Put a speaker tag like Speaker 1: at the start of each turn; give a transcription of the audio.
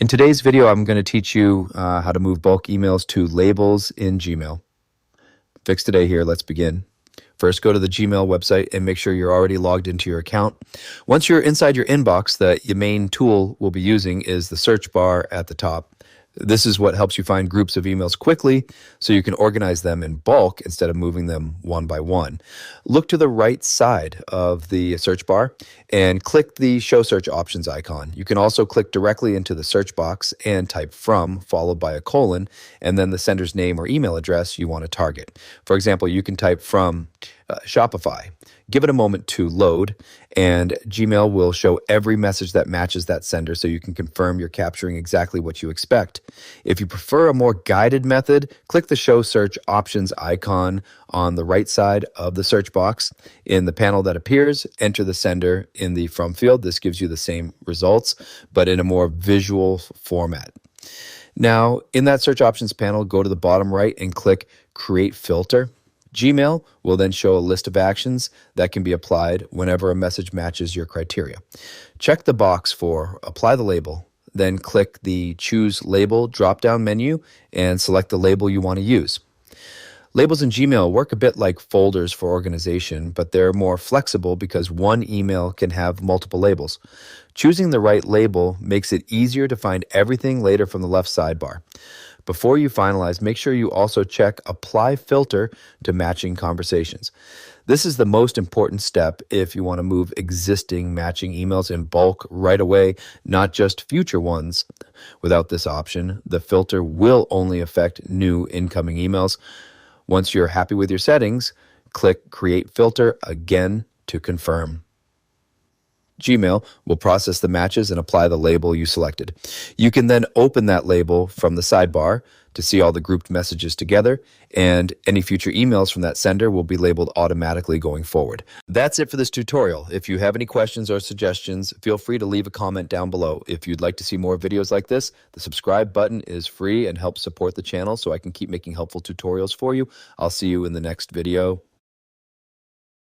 Speaker 1: In today's video, I'm going to teach you how to move bulk emails to labels in Gmail. Fix today here. Let's begin. First, go to the Gmail website and make sure you're already logged into your account. Once you're inside your inbox, the main tool we'll be using is the search bar at the top. This is what helps you find groups of emails quickly so you can organize them in bulk instead of moving them one by one. Look to the right side of the search bar and click the Show Search Options icon. You can also click directly into the search box and type from, followed by a colon, and then the sender's name or email address you want to target. For example, you can type from Shopify. Give it a moment to load, and Gmail will show every message that matches that sender so you can confirm you're capturing exactly what you expect. If you prefer a more guided method, click the Show Search Options icon on the right side of the search box. In the panel that appears, enter the sender in the From field. This gives you the same results, but in a more visual format. Now, in that search options panel, go to the bottom right and click Create Filter. Gmail will then show a list of actions that can be applied whenever a message matches your criteria. Check the box for Apply the Label, then click the Choose Label drop-down menu and select the label you want to use. Labels in Gmail work a bit like folders for organization, but they're more flexible because one email can have multiple labels. Choosing the right label makes it easier to find everything later from the left sidebar. Before you finalize, make sure you also check Apply Filter to matching conversations. This is the most important step if you want to move existing matching emails in bulk right away, not just future ones. Without this option, the filter will only affect new incoming emails. Once you're happy with your settings, click Create Filter again to confirm. Gmail will process the matches and apply the label you selected. You can then open that label from the sidebar to see all the grouped messages together, and any future emails from that sender will be labeled automatically going forward. That's it for this tutorial. If you have any questions or suggestions, feel free to leave a comment down below. If you'd like to see more videos like this, the subscribe button is free and helps support the channel so I can keep making helpful tutorials for you. I'll see you in the next video.